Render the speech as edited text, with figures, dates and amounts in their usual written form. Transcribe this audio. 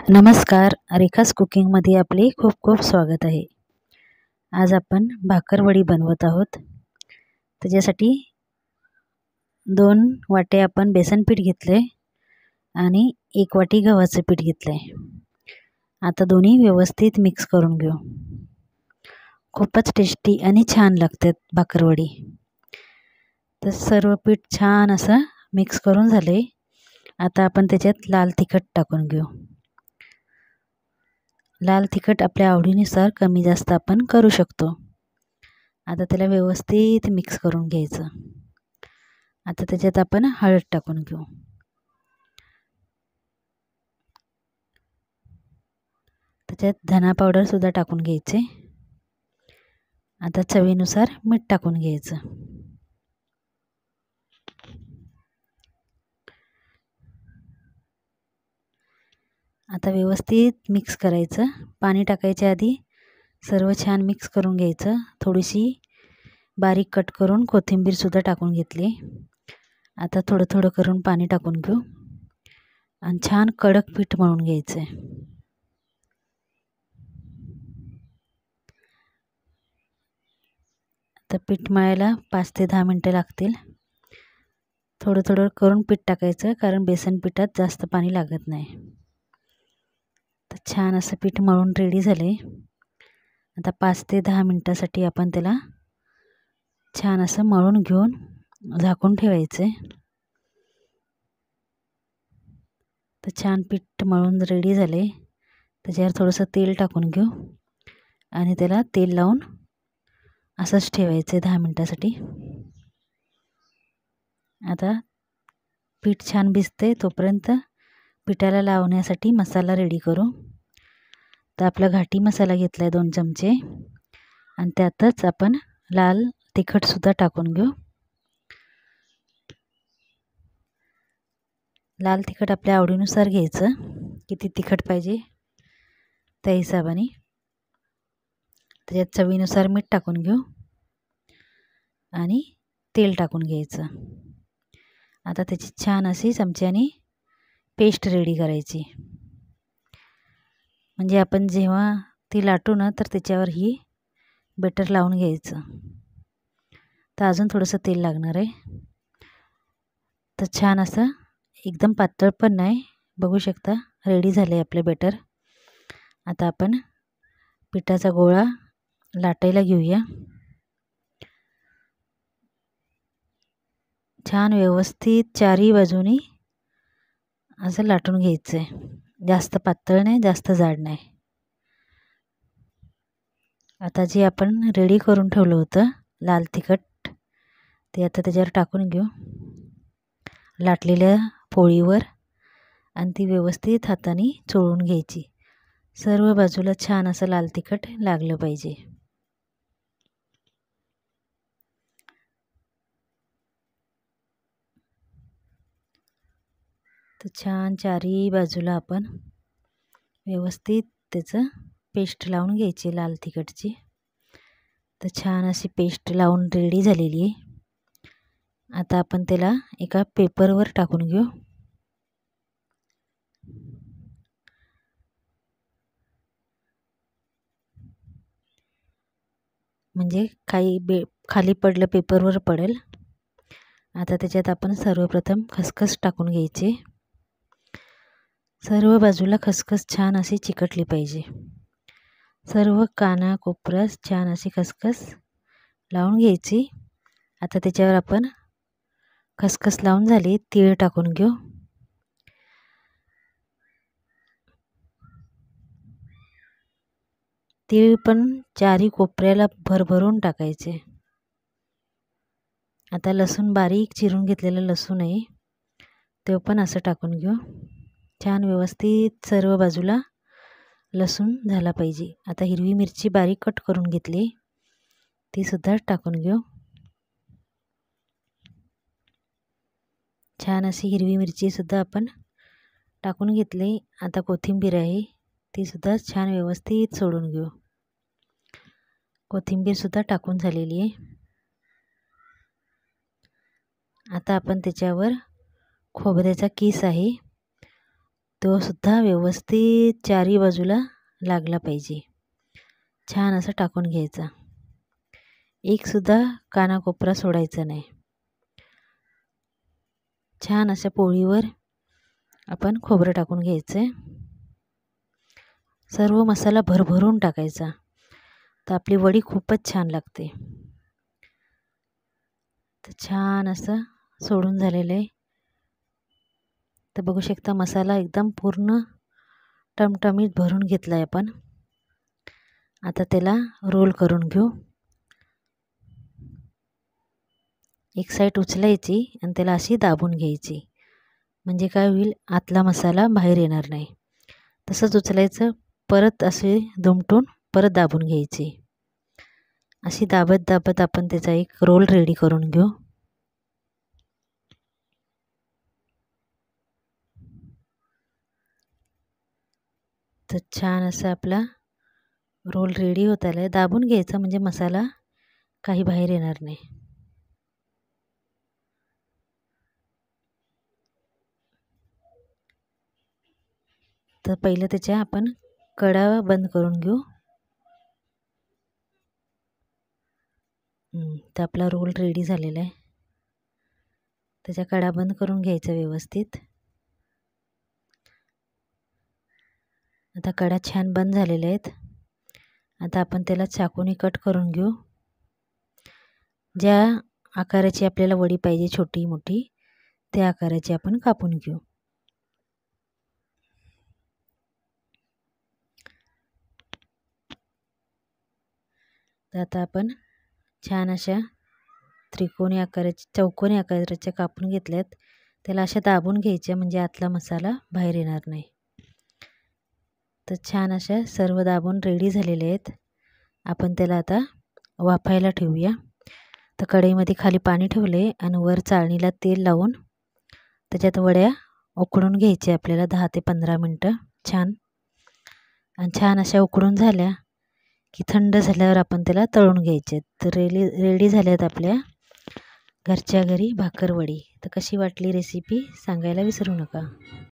नमस्कार, रेखास कुकिंगमध्ये आपले खूप खूप स्वागत आहे. आज आपण भाकरवडी बनवत आहोत. त्याच्यासाठी 2 वाटे आपण बेसन पीठ घेतले आणि 1 वाटी गव्हाचं पीठ घेतले. आता दोन्ही व्यवस्थित मिक्स करून घेऊ. खूपच टेस्टी आणि छान लागतात भाकरवडी. तर सर्व पीठ छान असं मिक्स करून झाले. आता आपण त्याच्यात लाल तिखट टाकून घेऊ. लाल तिखट आपल्या आवडीनुसार कमी जास्त आपण करू शकतो. आता त्याला व्यवस्थित मिक्स करून घ्यायचं. आता त्याच्यात आपण हळद टाकून घेऊ. त्याच्यात धना पावडर सुद्धा टाकून घ्यायचे. आता चवीनुसार मीठ टाकून घ्यायचं. आता व्यवस्थित मिक्स करायचं. पाणी टाकायच्या आधी सर्व छान मिक्स करून घ्यायचं. थोडीशी बारीक कट करून कोथिंबीर सुद्धा टाकून घेतली. आता थोडं थोडं करून पाणी टाकून घेऊ आणि छान कडक पीठ मळून घ्यायचं आहे. आता पीठ मळायला 5 ते 10 मिनटं लागतील. थोडं थोडं करून पीठ टाकायचं, कारण बेसन पिठात जास्त पाणी लागत नाही. तर छान असं पीठ मळून रेडी झाले. आता 5 ते 10 मिनटासाठी आपण त्याला छान असं मळून घेऊन झाकून ठेवायचं आहे. तर छान पीठ मळून रेडी झाले. त्याच्यावर थोडंसं तेल टाकून घेऊ आणि त्याला तेल लावून असंच ठेवायचं आहे 10 मिनटासाठी. आता पीठ छान भिजते तोपर्यंत पिठाला लावण्यासाठी मसाला रेडी करू. तर आपला घाटी मसाला घेतला आहे 2 चमचे आणि त्यातच आपण लाल तिखटसुद्धा टाकून घेऊ. लाल तिखट आपल्या आवडीनुसार घ्यायचं, किती तिखट पाहिजे त्या हिशोबाने. त्याच्यात चवीनुसार मीठ टाकून घेऊ आणि तेल टाकून घ्यायचं. आता त्याची छान अशी चमच्याने पेस्ट रेडी करायची. म्हणजे आपण जेव्हा ती लाटू ना तर त्याच्यावर ही बेटर लावून घ्यायचं. तर अजून थोडंसं तेल लागणार आहे. तर छान असं एकदम पातळ पण नाही, बघू शकता रेडी झाले आपले बेटर. आता आपण पिठाचा गोळा लाटायला घेऊया. छान व्यवस्थित चारही बाजूनी असं लाटून घ्यायचं आहे. जास्त पातळ नाही, जास्त जाड नाही. आता जे आपण रेडी करून ठेवलं होतं लाल तिखट, ते आता त्याच्यावर टाकून घेऊ लाटलेल्या पोळीवर आणि ती व्यवस्थित हाताने चोळून घ्यायची. सर्व बाजूला छान असं लाल तिखट लागलं पाहिजे. तर छान चारही बाजूला आपण व्यवस्थित त्याचं पेस्ट लावून घ्यायची लाल तिखटची. तर छान अशी पेस्ट लावून रेडी झालेली आहे. आता आपण त्याला एका पेपरवर टाकून घेऊ. म्हणजे खाली पडलं पेपरवर पडेल. आता त्याच्यात आपण सर्वप्रथम खसखस टाकून घ्यायची. सर्व बाजूला खसखस छान अशी चिकटली पाहिजे. सर्व काना कोपऱ्यास छान अशी खसखस लावून घ्यायची. आता त्याच्यावर आपण खसखस लावून झाली, तीळ टाकून घेऊ. तीळ पण चारी कोपऱ्याला भरभरून टाकायचे. आता लसूण बारीक चिरून घेतलेलं लसूण आहे, ते पण असं टाकून घेऊ. छान व्यवस्थित सर्व बाजूला लसूण झाला पाहिजे. आता हिरवी मिरची बारीक कट करून घेतली, ती सुद्धा टाकून घेऊ. छान अशी हिरवी मिरची सुद्धा आपण टाकून घेतली. आता कोथिंबीर आहे, ती सुद्धा छान व्यवस्थित सोडून घेऊ. कोथिंबीर सुद्धा टाकून झालेली आहे. आता आपण त्याच्यावर खोबऱ्याचा किस आहे तो सुद्धा व्यवस्थित चारी बाजूला लागला पाहिजे. छान असं टाकून घ्यायचा. एकसुद्धा कानाकोपरा सोडायचा नाही. छान अशा पोळीवर आपण खोबरं टाकून घ्यायचं आहे. सर्व मसाला भरभरून टाकायचा, तर आपली वडी खूपच छान लागते. तर छान असं सोडून झालेलं आहे. तर बघू शकता मसाला एकदम पूर्ण टमटमीत भरून घेतला आहे आपण. आता त्याला रोल करून घेऊ. एक साईड उचलायची आणि त्याला अशी दाबून घ्यायची, म्हणजे काय होईल, आतला मसाला बाहेर येणार नाही. तसंच उचलायचं, परत असे दुमटून परत दाबून घ्यायची. अशी दाबत दाबत आपण त्याचा एक रोल रेडी करून घेऊ. तर छान असा आपला रोल रेडी होत आला आहे. दाबून घ्यायचा म्हणजे मसाला काही बाहेर येणार नाही. तर पहिलं त्याच्या आपण कडा बंद करून घेऊ. तर आपला रोल रेडी झालेला आहे. त्याच्या कडा बंद करून घ्यायचा व्यवस्थित. आता कडा छान बंद झालेले आहेत. आता आपण त्याला चाकूने कट करून घेऊ. ज्या आकाराची आपल्याला वडी पाहिजे, छोटी मोठी, त्या आकाराची आपण कापून घेऊ. तर आता आपण छान अशा त्रिकोणी आकाराच्या, चौकोनी आकाराच्या कापून घेतल्यात. त्याला अशा दाबून घ्यायच्या, म्हणजे आतला मसाला बाहेर येणार नाही. तर छान अशा सर्व दाबून रेडी झालेले आहेत. आपण त्याला आता वाफायला ठेवूया. तर कढईमध्ये खाली पाणी ठेवले आणि वर चाळणीला तेल लावून त्याच्यात वड्या उकडून घ्यायच्या आपल्याला 10 ते 15 मिनटं छान. आणि छान अशा उकडून झाल्या की थंड झाल्यावर आपण त्याला तळून घ्यायचे. तर रेडी झाल्यात आपल्या घरच्या घरी भाकरवडी. तर कशी वाटली रेसिपी सांगायला विसरू नका.